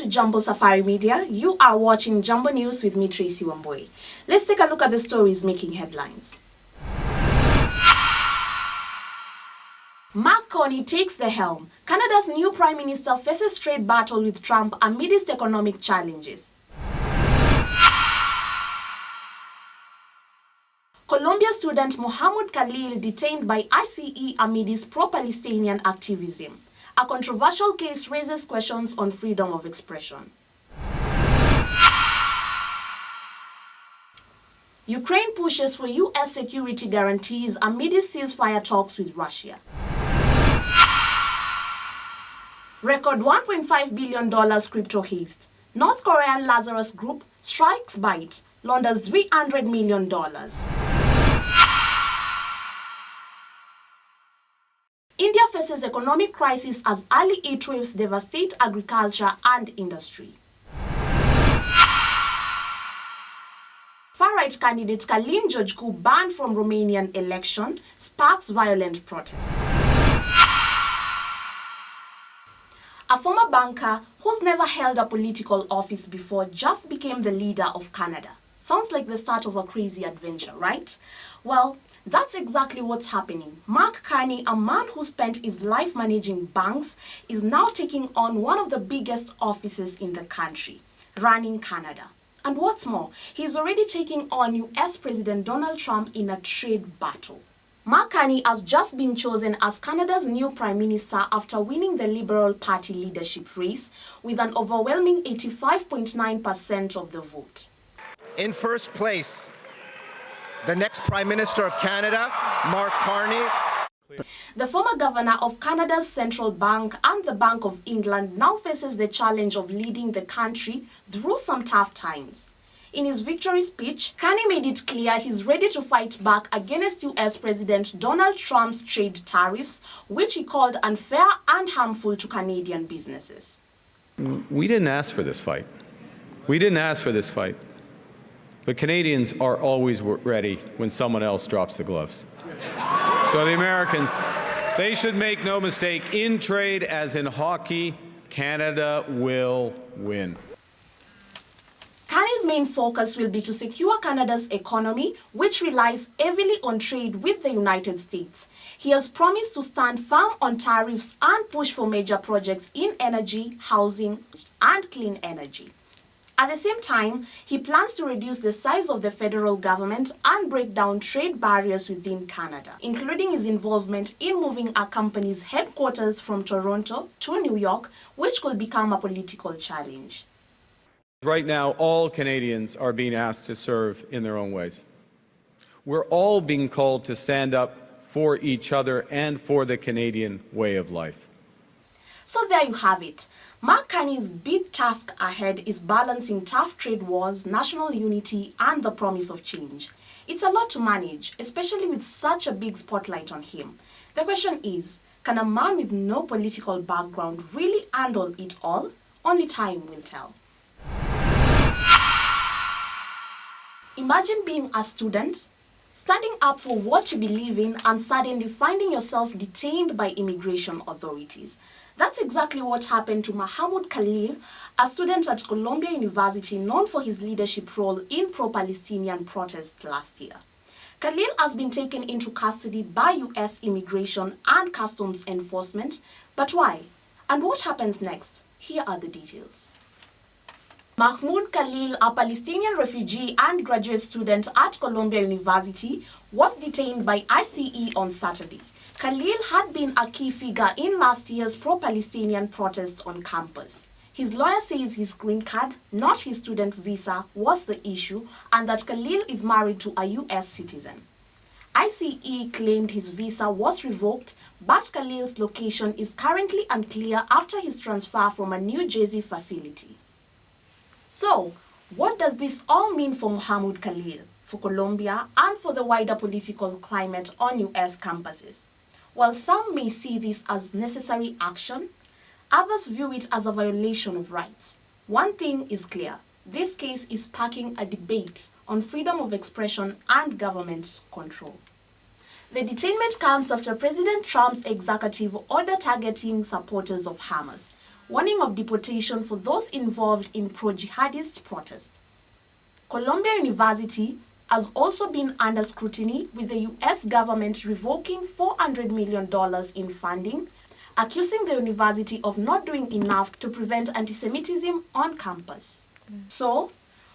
to Jumbo Safari Media. You are watching Jumbo News with me, Tracy Wamboy. Let's take a look at the stories making headlines. Mark Carney takes the helm. Canada's new Prime Minister faces trade battle with Trump amidst economic challenges. Colombia student Mohamed Khalil detained by ICE amidst pro-Palestinian activism. A controversial case raises questions on freedom of expression. Ukraine pushes for US security guarantees amidst ceasefire talks with Russia. Record $1.5 billion crypto heist. North Korean Lazarus Group strikes bite, launders $300 million. India faces economic crisis as early heat waves devastate agriculture and industry. Far-right candidate Călin Georgescu banned from Romanian election sparks violent protests. A former banker who's never held a political office before just became the leader of Canada. Sounds like the start of a crazy adventure, right? Well, that's exactly what's happening. Mark Carney, a man who spent his life managing banks, is now taking on one of the biggest offices in the country, running Canada. And what's more, he's already taking on US President Donald Trump in a trade battle. Mark Carney has just been chosen as Canada's new Prime Minister after winning the Liberal Party leadership race with an overwhelming 85.9% of the vote. In first place, the next Prime Minister of Canada, Mark Carney. The former governor of Canada's central bank and the Bank of England now faces the challenge of leading the country through some tough times. In his victory speech, Carney made it clear he's ready to fight back against US President Donald Trump's trade tariffs, which he called unfair and harmful to Canadian businesses. We didn't ask for this fight. We didn't ask for this fight. But Canadians are always ready when someone else drops the gloves. So the Americans, they should make no mistake, in trade as in hockey, Canada will win. Carney's main focus will be to secure Canada's economy, which relies heavily on trade with the United States. He has promised to stand firm on tariffs and push for major projects in energy, housing, and clean energy. At the same time, he plans to reduce the size of the federal government and break down trade barriers within Canada, including his involvement in moving a company's headquarters from Toronto to New York, which could become a political challenge. Right now, all Canadians are being asked to serve in their own ways. We're all being called to stand up for each other and for the Canadian way of life. So there you have it. Mark Carney's big task ahead is balancing tough trade wars, national unity, and the promise of change. It's a lot to manage, especially with such a big spotlight on him. The question is, can a man with no political background really handle it all? Only time will tell. Imagine being a student, standing up for what you believe in, and suddenly finding yourself detained by immigration authorities. That's exactly what happened to Mohamed Khalil, a student at Columbia University known for his leadership role in pro-Palestinian protests last year. Khalil has been taken into custody by US Immigration and Customs Enforcement. But why? And what happens next? Here are the details. Mahmoud Khalil, a Palestinian refugee and graduate student at Columbia University, was detained by ICE on Saturday. Khalil had been a key figure in last year's pro-Palestinian protests on campus. His lawyer says his green card, not his student visa, was the issue, and that Khalil is married to a US citizen. ICE claimed his visa was revoked, but Khalil's location is currently unclear after his transfer from a New Jersey facility. So, what does this all mean for Mohamed Khalil, for Colombia, and for the wider political climate on US campuses? While some may see this as necessary action, others view it as a violation of rights. One thing is clear: this case is sparking a debate on freedom of expression and government control. The detainment comes after President Trump's executive order targeting supporters of Hamas, warning of deportation for those involved in pro-jihadist protest. Columbia University has also been under scrutiny, with the US government revoking $400 million in funding, accusing the university of not doing enough to prevent anti-Semitism on campus. So,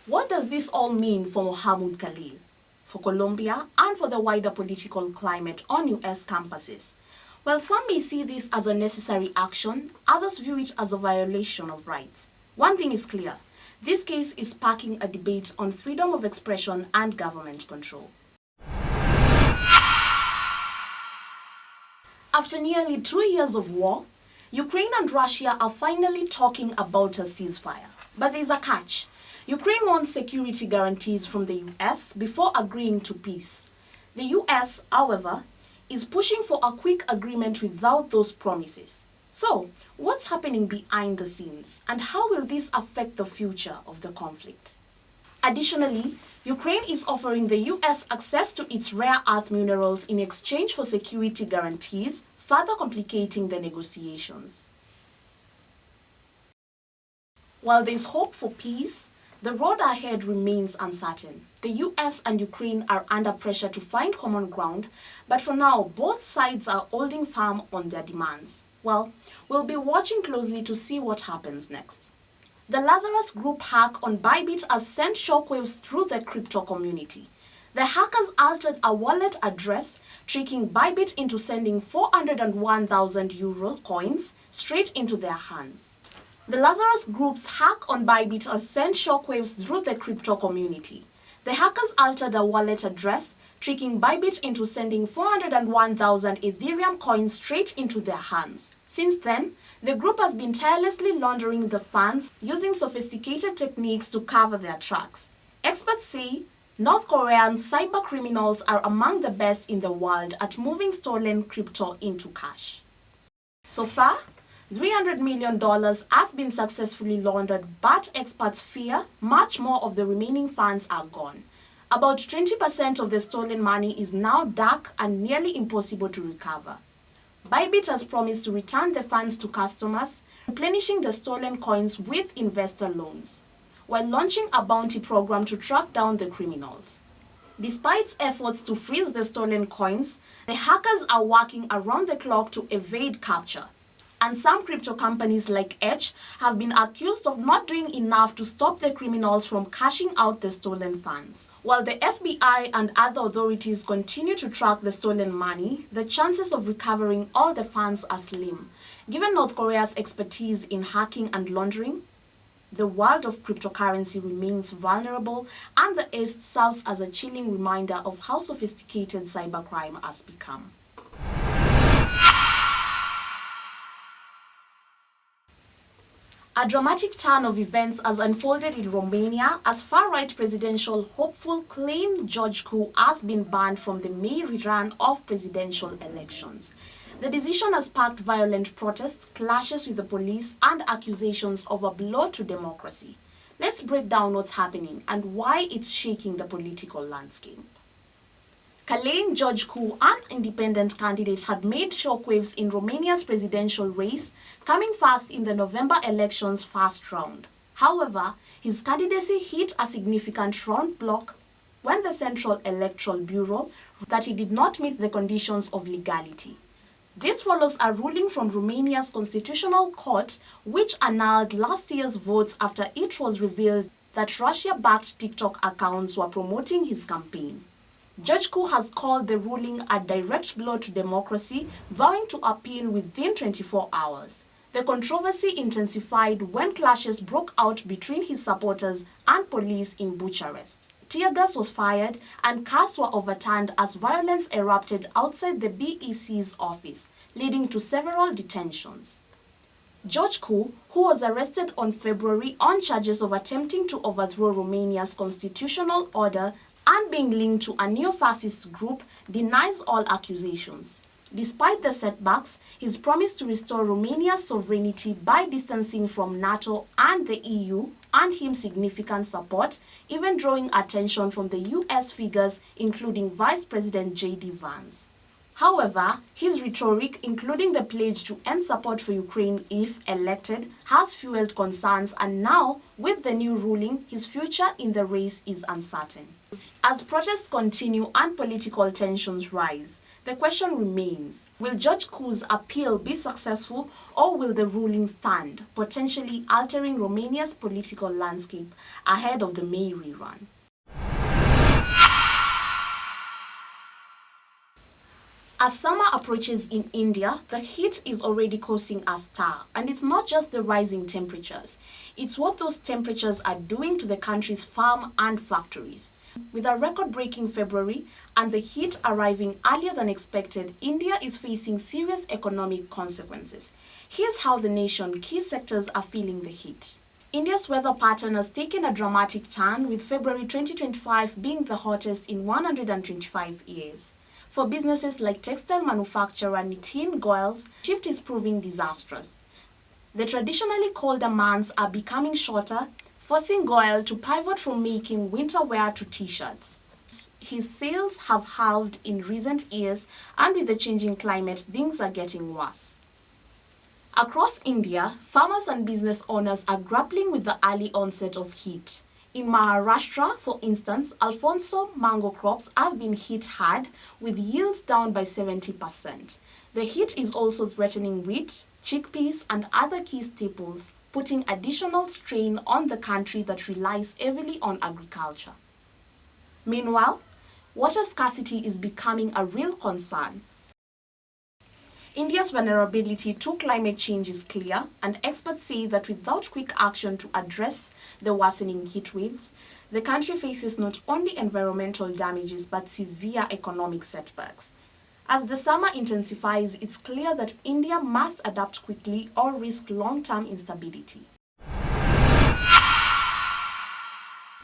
what does this all mean for Mohammed Khalil, for Columbia, and for the wider political climate on US campuses? Well, some may see this as a necessary action, others view it as a violation of rights. One thing is clear: this case is sparking a debate on freedom of expression and government control. After nearly 2 years of war, Ukraine and Russia are finally talking about a ceasefire. But there's a catch. Ukraine wants security guarantees from the US before agreeing to peace. The US, however, is pushing for a quick agreement without those promises. So, what's happening behind the scenes, and how will this affect the future of the conflict? Additionally, Ukraine is offering the US access to its rare earth minerals in exchange for security guarantees, further complicating the negotiations. While there's hope for peace, the road ahead remains uncertain. The US and Ukraine are under pressure to find common ground, but for now, both sides are holding firm on their demands. Well, we'll be watching closely to see what happens next. The Lazarus Group hack on Bybit has sent shockwaves through the crypto community. The hackers altered a wallet address, tricking Bybit into sending 401,000 euro coins straight into their hands. The Lazarus Group's hack on Bybit has sent shockwaves through the crypto community. The hackers altered a wallet address, tricking Bybit into sending 401,000 Ethereum coins straight into their hands. Since then, the group has been tirelessly laundering the funds using sophisticated techniques to cover their tracks. Experts say North Korean cyber criminals are among the best in the world at moving stolen crypto into cash. So far, $300 million has been successfully laundered, but experts fear much more of the remaining funds are gone. About 20% of the stolen money is now dark and nearly impossible to recover. Bybit has promised to return the funds to customers, replenishing the stolen coins with investor loans, while launching a bounty program to track down the criminals. Despite efforts to freeze the stolen coins, the hackers are working around the clock to evade capture. And some crypto companies like Edge have been accused of not doing enough to stop the criminals from cashing out the stolen funds. While the FBI and other authorities continue to track the stolen money, the chances of recovering all the funds are slim. Given North Korea's expertise in hacking and laundering, the world of cryptocurrency remains vulnerable, and the East serves as a chilling reminder of how sophisticated cybercrime has become. A dramatic turn of events has unfolded in Romania as far-right presidential hopeful claim George Cu has been banned from the May rerun of presidential elections. The decision has sparked violent protests, clashes with the police, and accusations of a blow to democracy. Let's break down what's happening and why it's shaking the political landscape. Călin George Cu, an independent candidate, had made shockwaves in Romania's presidential race, coming first in the November election's first round. However, his candidacy hit a significant roadblock when the Central Electoral Bureau ruled that he did not meet the conditions of legality. This follows a ruling from Romania's Constitutional Court, which annulled last year's votes after it was revealed that Russia-backed TikTok accounts were promoting his campaign. George Cu has called the ruling a direct blow to democracy, vowing to appeal within 24 hours. The controversy intensified when clashes broke out between his supporters and police in Bucharest. Tear gas was fired and cars were overturned as violence erupted outside the BEC's office, leading to several detentions. George Cu, who was arrested on February on charges of attempting to overthrow Romania's constitutional order and being linked to a neo-fascist group, denies all accusations. Despite the setbacks, his promise to restore Romania's sovereignty by distancing from NATO and the EU earned him significant support, even drawing attention from the US figures, including Vice President J.D. Vance. However, his rhetoric, including the pledge to end support for Ukraine if elected, has fueled concerns, and now, with the new ruling, his future in the race is uncertain. As protests continue and political tensions rise, the question remains, will Judge Ku's appeal be successful, or will the ruling stand, potentially altering Romania's political landscape ahead of the May rerun? As summer approaches in India, the heat is already causing a stir, and it's not just the rising temperatures. It's what those temperatures are doing to the country's farm and factories. With a record-breaking February and the heat arriving earlier than expected, India is facing serious economic consequences. Here's how the nation's key sectors are feeling the heat. India's weather pattern has taken a dramatic turn, with February 2025 being the hottest in 125 years. For businesses like textile manufacturer Nitin Goyal's, shift is proving disastrous. The traditionally colder months are becoming shorter, forcing Goyal to pivot from making winter wear to t-shirts. His sales have halved in recent years, and with the changing climate, things are getting worse. Across India, farmers and business owners are grappling with the early onset of heat. In Maharashtra, for instance, Alfonso mango crops have been hit hard, with yields down by 70%. The heat is also threatening wheat, chickpeas, and other key staples, putting additional strain on the country that relies heavily on agriculture. Meanwhile, water scarcity is becoming a real concern. India's vulnerability to climate change is clear, and experts say that without quick action to address the worsening heat waves, the country faces not only environmental damages but severe economic setbacks. As the summer intensifies, it's clear that India must adapt quickly or risk long-term instability.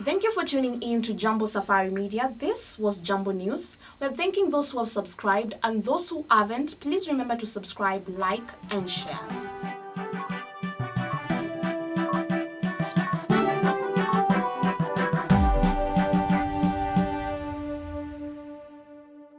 Thank you for tuning in to Jumbo Safari Media. This was Jumbo News. We're thanking those who have subscribed, and those who haven't, please remember to subscribe, like, and share.